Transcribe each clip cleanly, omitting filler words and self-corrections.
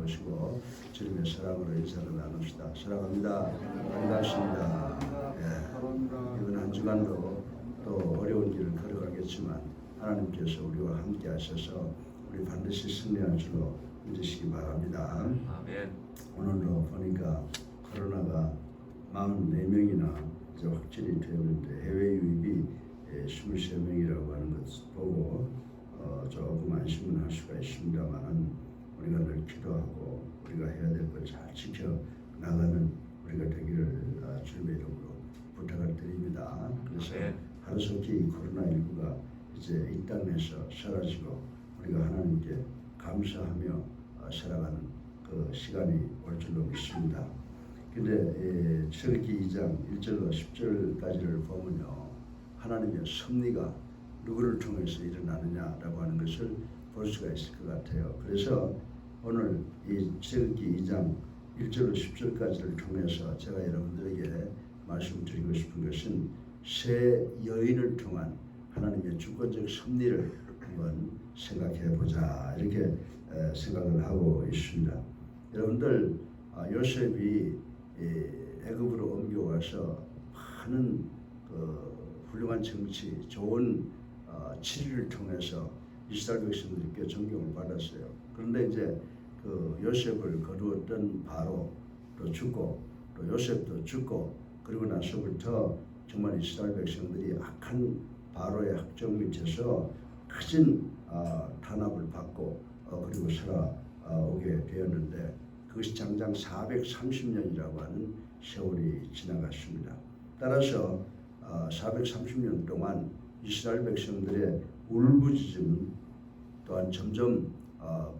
것이고 주님의 사랑으로 인사를 나눕시다. 사랑합니다. 반갑습니다. 예, 이번 한 주간도 또 어려운 길을 걸어가겠지만 하나님께서 우리와 함께 하셔서 우리 반드시 승리할 줄로 믿으시기 바랍니다. 아멘. 오늘도 보니까 코로나가 44명이나 이제 확진이 되었는데 해외 유입이 23명이라고 하는 것을 보고 조금 안심은 할 수가 있습니다만 우리가 늘 기도하고 우리가 해야 될 걸 잘 지켜 나가는 우리가 되기를 주님의 이름으로 부탁을 드립니다. 그래서 하루속히 이 코로나19가 이제 이 땅에서 사라지고 우리가 하나님께 감사하며 살아가는 그 시간이 올 줄로 믿습니다. 근데 출애굽기 2장 1절로 10절까지를 보면요, 하나님의 섭리가 누구를 통해서 일어나느냐라고 하는 것을 볼 수가 있을 것 같아요. 그래서 오늘 이 출애굽기 2장 1절로 10절까지를 통해서 제가 여러분들에게 말씀드리고 싶은 것은 세 여인을 통한 하나님의 주권적 섭리를 한번 생각해 보자, 이렇게 생각을 하고 있습니다. 여러분들, 요셉이 애굽으로 옮겨와서 많은 훌륭한 정치, 좋은 치리를 통해서 이스라엘 백성들이 꽤 존경을 받았어요. 그런데 이제 그 요셉을 거두었던 바로도 죽고 또 요셉도 죽고, 그리고 나서부터 정말 이스라엘 백성들이 악한 바로의 학정 밑에서 크진 탄압을 받고 그리고 살아오게 되었는데, 그것이 장장 430년이라고 하는 세월이 지나갔습니다. 따라서 430년 동안 이스라엘 백성들의 울부짖음 또한 점점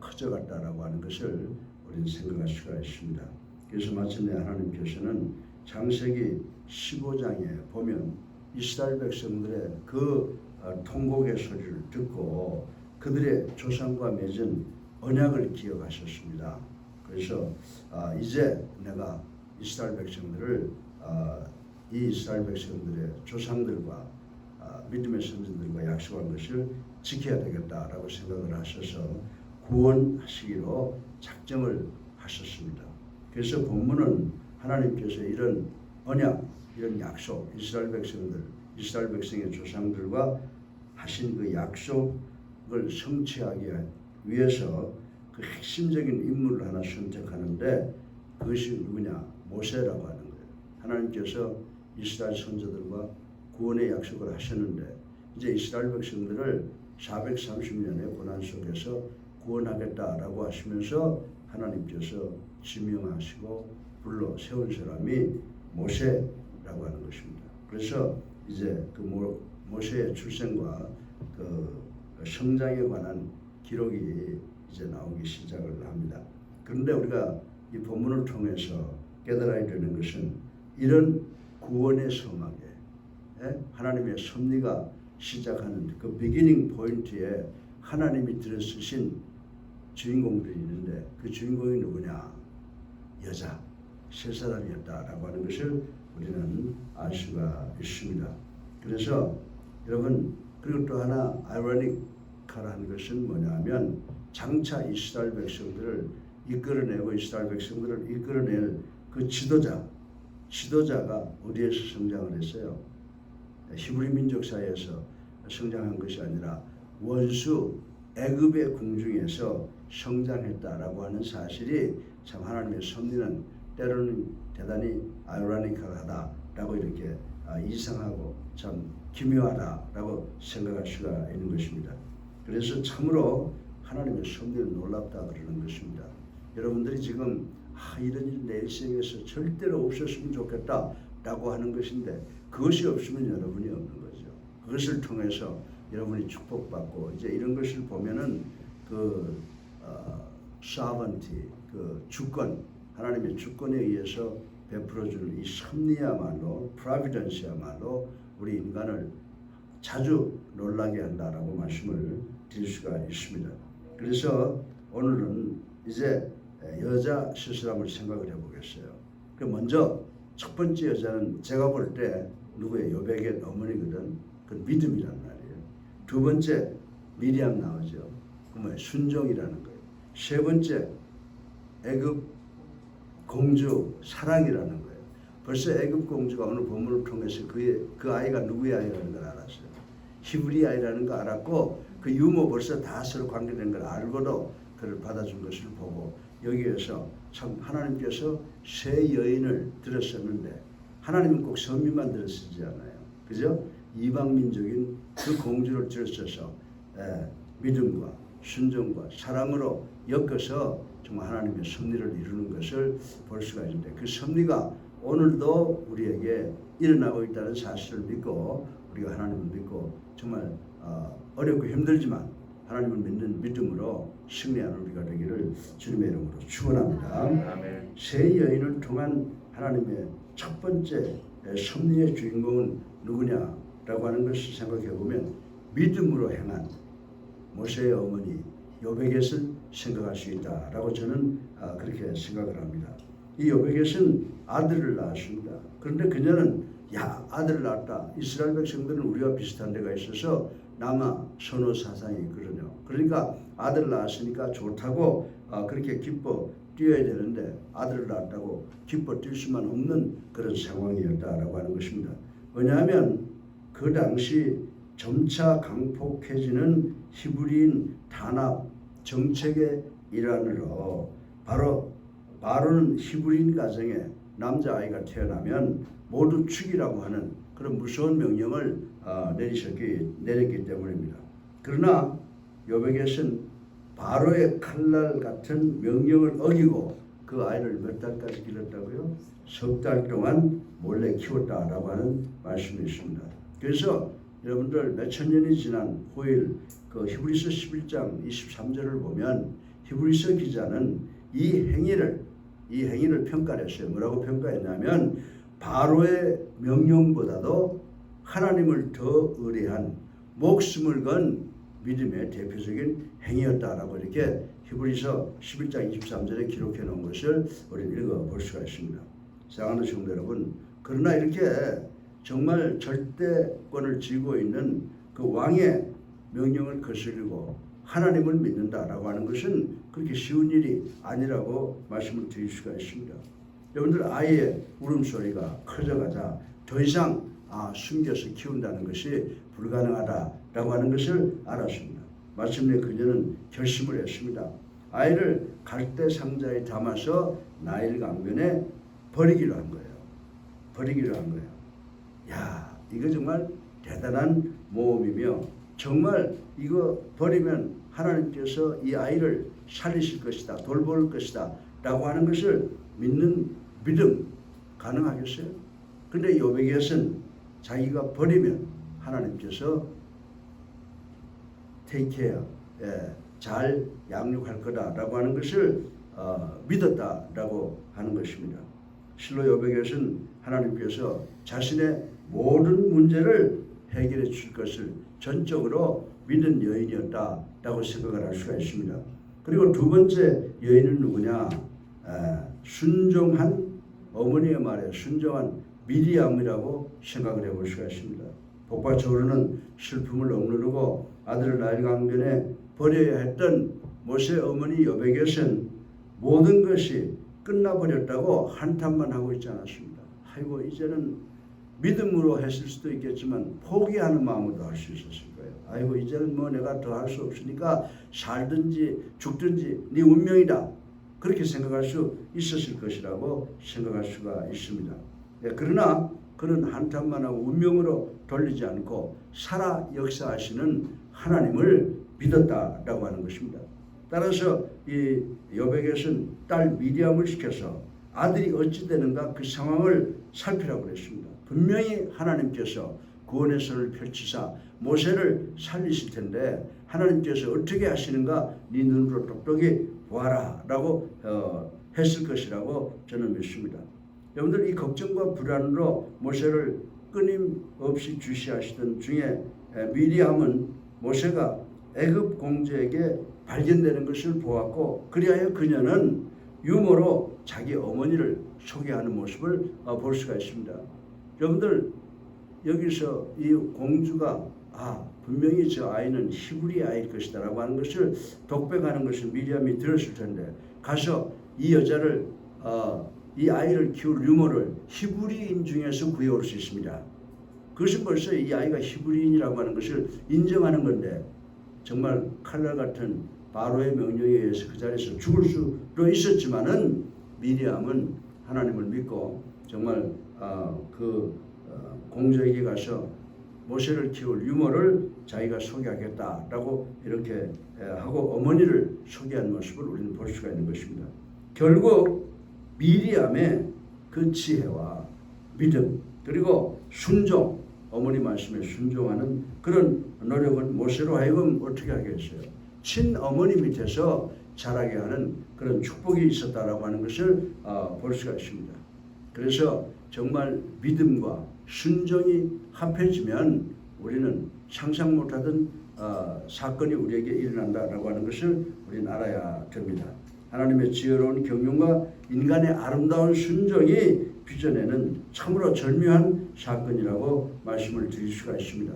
커져갔다라고 하는 것을 우리는 생각할 수가 있습니다. 그래서 마침내 하나님께서는 창세기 15장에 보면 이스라엘 백성들의 그 통곡의 소리를 듣고 그들의 조상과 맺은 언약을 기억하셨습니다. 그래서 이제 내가 이스라엘 백성들을 이 이스라엘 백성들의 조상들과 믿음의 선진들과 약속한 것을 지켜야 되겠다라고 생각을 하셔서 구원하시기로 작정을 하셨습니다. 그래서 본문은 하나님께서 이런 언약, 이런 약속, 이스라엘 백성의 조상들과 하신 그 약속을 성취하기 위해서 그 핵심적인 인물을 하나 선택하는데, 그것이 누구냐? 모세라고 하는 거예요. 하나님께서 이스라엘 선조들과 구원의 약속을 하셨는데, 이제 이스라엘 백성들을 430년의 고난 속에서 구원하겠다라고 하시면서 하나님께서 지명하시고 불러 세운 사람이 모세라고 하는 것입니다. 그래서 이제 그 모세의 출생과 그 성장에 관한 기록이 이제 나오기 시작을 합니다. 그런데 우리가 이 본문을 통해서 깨달아야 되는 것은 이런 구원의 성막에 하나님의 섭리가 시작하는 그 비기닝 포인트에 하나님이 들어쓰신 주인공들이 있는데, 그 주인공이 누구냐? 여자, 세 사람이었다라고 하는 것을 우리는 알 수가 있습니다. 그래서 여러분, 그리고 또 하나 아이러니컬한 것은 뭐냐면, 장차 이스라엘 백성들을 이끌어내고 이스라엘 백성들을 이끌어낼 그 지도자가 어디에서 성장을 했어요? 히브리 민족 사이에서 성장한 것이 아니라 원수 애굽의 궁중에서 성장했다라고 하는 사실이 참 하나님의 섭리는 때로는 대단히 아이러니컬하다라고 이렇게 이상하고 참 기묘하다라고 생각할 수가 있는 것입니다. 그래서 참으로 하나님의 섭리는 놀랍다 그러는 것입니다. 여러분들이 지금 이런 일 내 일생에서 절대로 없었으면 좋겠다라고 하는 것인데, 그것이 없으면 여러분이 없는 거죠. 그것을 통해서 여러분이 축복받고, 이제 이런 것을 보면은 그 sovereignty, 그 주권, 하나님의 주권에 의해서 베풀어주는 이 섭리야말로, providence야말로 우리 인간을 자주 놀라게 한다라고 말씀을 드릴 수가 있습니다. 그래서 오늘은 이제 여자 세 사람을 생각을 해보겠어요. 먼저 첫 번째 여자는 제가 볼 때 누구예요? 요백의 어머니거든. 그 믿음이란 말이에요. 두 번째 미리암 나오죠. 그 뭐예요? 순종이라는 거예요. 세 번째 애굽 공주 사랑이라는 거예요. 벌써 애굽 공주가 오늘 본문을 통해서 그 아이가 누구의 아이라는 걸 알았어요. 히브리 아이라는 거 알았고 그 유모 벌써 다 서로 관계된 걸 알고도 그를 받아준 것을 보고 여기에서 참 하나님께서 세 여인을 들었었는데 하나님은 꼭 선민만 들었지 않아요. 그죠? 이방민족인 그 공주를 들었어서 믿음과 순종과 사랑으로 엮어서 정말 하나님의 섭리를 이루는 것을 볼 수가 있는데 그 섭리가 오늘도 우리에게 일어나고 있다는 사실을 믿고 우리가 하나님을 믿고 정말 어렵고 힘들지만 하나님을 믿는 믿음으로 승리하는 우리가 되기를 주님의 이름으로 축원합니다. 아멘. 세 여인을 통한 하나님의 첫 번째 섭리의 주인공은 누구냐라고 하는 것을 생각해 보면 믿음으로 행한 모세의 어머니 요베겟을 생각할 수 있다라고 저는 그렇게 생각을 합니다. 이 요베겟은 아들을 낳았습니다. 그런데 그녀는 아들을 낳았다. 이스라엘 백성들은 우리와 비슷한 데가 있어서 남아 선호 사상이 있거든요. 그러니까 아들을 낳았으니까 좋다고 그렇게 기뻐 뛰어야 되는데 아들을 낳았다고 기뻐 뛸 수만 없는 그런 상황이었다라고 하는 것입니다. 왜냐하면 그 당시 점차 강폭해지는 히브리인 단합 정책의 일환으로 바로는 히브리인 가정에 남자아이가 태어나면 모두 죽이라고 하는 그런 무서운 명령을 내렸기 때문입니다. 그러나 요베겟은 바로의 칼날 같은 명령을 어기고 그 아이를 몇 달까지 길렀다고요? 3달 동안 몰래 키웠다라고 하는 말씀이 있습니다. 그래서 여러분들 몇천 년이 지난 후일 그 히브리서 11장 23절을 보면 히브리서 기자는 이 행위를 평가했어요. 뭐라고 평가했냐면 바로의 명령보다도 하나님을 더 의뢰한 목숨을 건 믿음의 대표적인 행위였다라고 이렇게 히브리서 11장 23절에 기록해 놓은 것을 우리는 읽어볼 수가 있습니다. 사랑하는 성도 여러분, 그러나 이렇게 정말 절대권을 쥐고 있는 그 왕의 명령을 거스르고 하나님을 믿는다라고 하는 것은 그렇게 쉬운 일이 아니라고 말씀을 드릴 수가 있습니다. 여러분들 아이의 울음소리가 커져가자 더 이상 숨겨서 키운다는 것이 불가능하다라고 하는 것을 알았습니다. 마침내 그녀는 결심을 했습니다. 아이를 갈대 상자에 담아서 나일 강변에 버리기로 한 거예요. 야, 이거 정말 대단한 모험이며 정말 이거 버리면 하나님께서 이 아이를 살리실 것이다, 돌볼 것이다 라고 하는 것을 믿는 믿음 가능하겠어요? 근데 요베겟은 자기가 버리면 하나님께서 take care, 잘 양육할 거다라고 하는 것을 믿었다라고 하는 것입니다. 실로 요베겟은 하나님께서 자신의 모든 문제를 해결해 줄 것을 전적으로 믿은 여인이었다라고 생각을 할 수가 있습니다. 그리고 두 번째 여인은 누구냐? 순종한 어머니의 말에 순종한 미리암이라고 생각을 해볼 수가 있습니다. 폭발적으로는 슬픔을 억누르고 아들을 나일 강변에 버려야 했던 모세 어머니 요베겟은 모든 것이 끝나버렸다고 한탄만 하고 있지 않았습니다. 아이고 이제는 믿음으로 했을 수도 있겠지만 포기하는 마음으로 할 수 있었을 거예요. 아이고 이제는 뭐 내가 더 할 수 없으니까 살든지 죽든지 네 운명이다. 그렇게 생각할 수 있었을 것이라고 생각할 수가 있습니다. 그러나 그는 한탄만 하고 운명으로 돌리지 않고 살아 역사하시는 하나님을 믿었다라고 하는 것입니다. 따라서 이 요베겟은 딸 미리암을 시켜서 아들이 어찌 되는가 그 상황을 살피라고 그랬습니다. 분명히 하나님께서 구원의 손을 펼치사 모세를 살리실 텐데 하나님께서 어떻게 하시는가 네 눈으로 똑똑히 보아라 라고 했을 것이라고 저는 믿습니다. 여러분들 이 걱정과 불안으로 모세를 끊임없이 주시하시던 중에 미리암은 모세가 애굽 공주에게 발견되는 것을 보았고 그리하여 그녀는 유머로 자기 어머니를 소개하는 모습을 볼 수가 있습니다. 여러분들 여기서 이 공주가 분명히 저 아이는 히브리 아이일 것이다 라고 하는 것을 독백하는 것을 미리암이 들었을 텐데 가서 이 여자를 이 아이를 키울 유모를 히브리인 중에서 구해올 수 있습니다. 그것은 벌써 이 아이가 히브리인이라고 하는 것을 인정하는 건데 정말 칼날 같은 바로의 명령에 의해서 그 자리에서 죽을 수도 있었지만은 미리암은 하나님을 믿고 정말 공주에게 가서 모세를 키울 유모를 자기가 소개하겠다라고 이렇게 하고 어머니를 소개한 모습을 우리는 볼 수가 있는 것입니다. 결국 미리암의 그 지혜와 믿음 그리고 순종, 어머니 말씀에 순종하는 그런 노력은 모세로 하여금 어떻게 하게 했어요? 친어머니 밑에서 자라게 하는 그런 축복이 있었다라고 하는 것을 볼 수가 있습니다. 그래서 정말 믿음과 순종이 합해지면 우리는 상상 못하던 사건이 우리에게 일어난다라고 하는 것을 우리는 알아야 됩니다. 하나님의 지혜로운 경륜과 인간의 아름다운 순종이 빚어내는 참으로 절묘한 사건이라고 말씀을 드릴 수가 있습니다.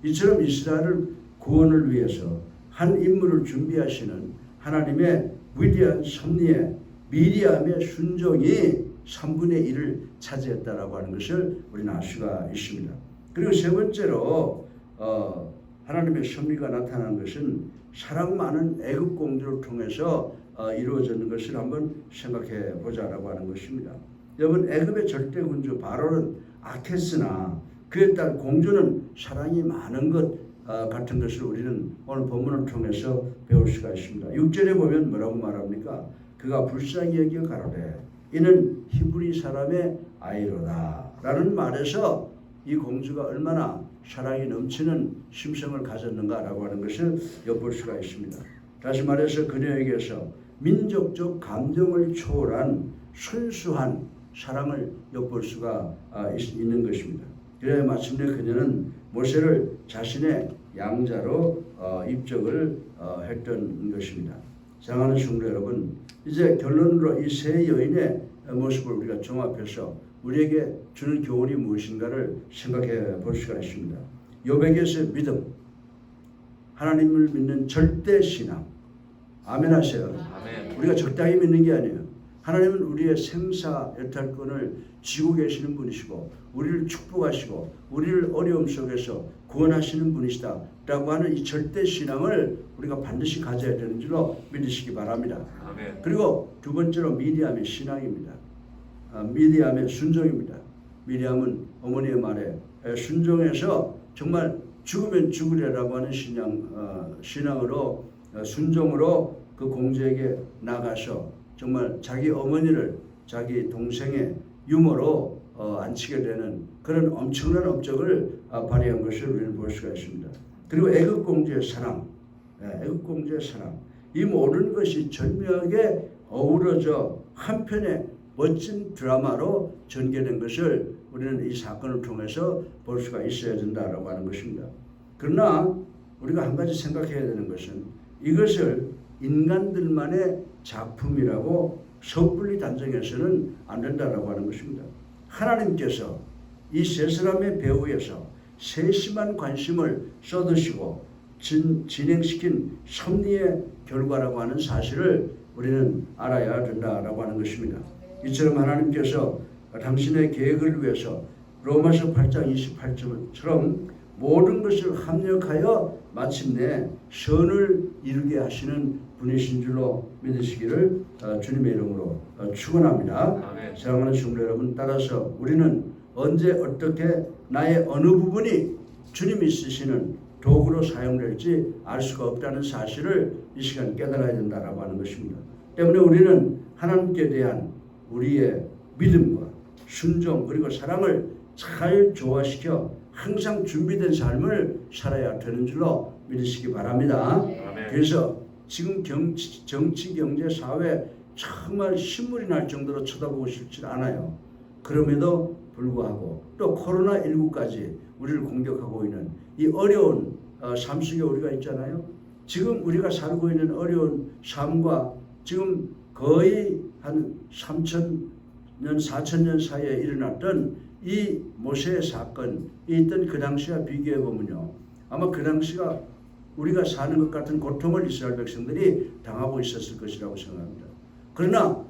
이처럼 이스라엘을 구원을 위해서 한 인물을 준비하시는 하나님의 위대한 섭리에 미리암의 순종이 3분의 1을 차지했다라고 하는 것을 우리는 알 수가 있습니다. 그리고 세 번째로 하나님의 섭리가 나타난 것은 사랑 많은 애굽 공주를 통해서 이루어지는 것을 한번 생각해 보자라고 하는 것입니다. 여러분 애굽의 절대 군주 바로는 악했으나 그에 따른 공주는 사랑이 많은 것 같은 것을 우리는 오늘 본문을 통해서 배울 수가 있습니다. 6절에 보면 뭐라고 말합니까? 그가 불쌍히 여겨 가로되 이는 히브리 사람의 아이로다 라는 말에서 이 공주가 얼마나 사랑이 넘치는 심성을 가졌는가라고 하는 것을 엿볼 수가 있습니다. 다시 말해서 그녀에게서 민족적 감정을 초월한 순수한 사랑을 엿볼 수가 있는 것입니다. 그래야 마침내 그녀는 모세를 자신의 양자로 입적을 했던 것입니다. 사랑하는 성도 여러분, 이제 결론으로 이 세 여인의 모습을 우리가 종합해서 우리에게 주는 교훈이 무엇인가를 생각해 볼 수가 있습니다. 욥에게서의 믿음, 하나님을 믿는 절대 신앙. 아멘 하세요. 아멘. 우리가 적당히 믿는 게 아니에요. 하나님은 우리의 생사여탈권을 쥐고 계시는 분이시고 우리를 축복하시고 우리를 어려움 속에서 구원하시는 분이시다 라고 하는 이 절대 신앙을 우리가 반드시 가져야 되는 줄로 믿으시기 바랍니다. 아멘. 그리고 두 번째로 미리암의 신앙입니다. 미리암의 순종입니다. 미리암은 어머니의 말에 순종해서 정말 죽으면 죽으리라고 하는 신앙으로 순종으로 그 공주에게 나가서 정말 자기 어머니를 자기 동생의 유모로 안치게 되는 그런 엄청난 업적을 발휘한 것을 우리는 볼 수가 있습니다. 그리고 애굽 공주의 사랑, 애굽 공주의 사랑, 이 모든 것이 절묘하게 어우러져 한편의 멋진 드라마로 전개된 것을 우리는 이 사건을 통해서 볼 수가 있어야 된다라고 하는 것입니다. 그러나 우리가 한 가지 생각해야 되는 것은 이것을 인간들만의 작품이라고 섣불리 단정해서는 안 된다라고 하는 것입니다. 하나님께서 이 세 사람의 배후에서 세심한 관심을 쏟으시고 진행시킨 섭리의 결과라고 하는 사실을 우리는 알아야 된다라고 하는 것입니다. 이처럼 하나님께서 당신의 계획을 위해서 로마서 8장 28절처럼 모든 것을 합력하여 마침내 선을 이루게 하시는 분이신 줄로 믿으시기를 주님의 이름으로 축원합니다. 사랑하는 성도 여러분, 따라서 우리는 언제 어떻게 나의 어느 부분이 주님이 쓰시는 도구로 사용될지 알 수가 없다는 사실을 이 시간 깨달아야 된다라고 하는 것입니다. 때문에 우리는 하나님께 대한 우리의 믿음과 순종 그리고 사랑을 잘 조화시켜 항상 준비된 삶을 살아야 되는 줄로 믿으시기 바랍니다. 아멘. 그래서 지금 정치, 경제, 사회 정말 신물이 날 정도로 쳐다보고 싶지 않아요. 그럼에도 불구하고 또 코로나19까지 우리를 공격하고 있는 이 어려운 삶 속에 우리가 있잖아요. 지금 우리가 살고 있는 어려운 삶과 지금 거의 한 3,000년, 4,000년 사이에 일어났던 이 모세의 사건이 있던 그 당시와 비교해 보면요, 아마 그 당시가 우리가 사는 것 같은 고통을 이스라엘 백성들이 당하고 있었을 것이라고 생각합니다. 그러나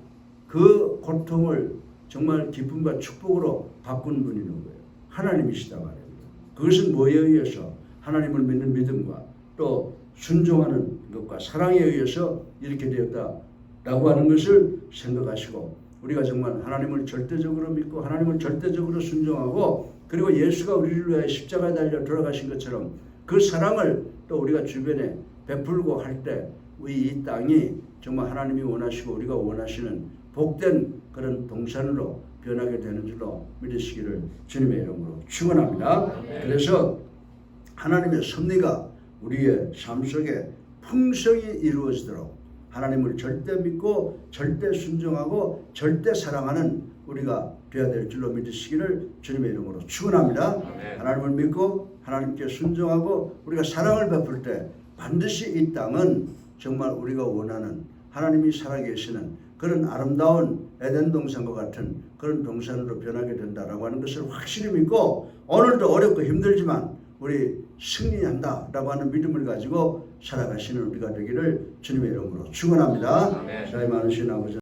그 고통을 정말 기쁨과 축복으로 바꾼 분이 누구예요? 하나님이시다 말입니다. 그것은 뭐에 의해서? 하나님을 믿는 믿음과 또 순종하는 것과 사랑에 의해서 이렇게 되었다라고 하는 것을 생각하시고, 우리가 정말 하나님을 절대적으로 믿고 하나님을 절대적으로 순종하고, 그리고 예수가 우리를 위하여 십자가에 달려 돌아가신 것처럼 그 사랑을 또 우리가 주변에 베풀고 할 때 이 땅이 정말 하나님이 원하시고 우리가 원하시는 복된 그런 동산으로 변하게 되는 줄로 믿으시기를 주님의 이름으로 축원합니다. 그래서 하나님의 섭리가 우리의 삶 속에 풍성히 이루어지도록 하나님을 절대 믿고 절대 순종하고 절대 사랑하는 우리가 되어야 될 줄로 믿으시기를 주님의 이름으로 축원합니다. 하나님을 믿고 하나님께 순종하고 우리가 사랑을 베풀 때 반드시 이 땅은 정말 우리가 원하는 하나님이 살아계시는 그런 아름다운 에덴 동산과 같은 그런 동산으로 변하게 된다라고 하는 것을 확실히 믿고, 오늘도 어렵고 힘들지만 우리 승리한다라고 하는 믿음을 가지고 살아가시는 우리가 되기를 주님의 이름으로 축원합니다. 사랑이 많으신 아버지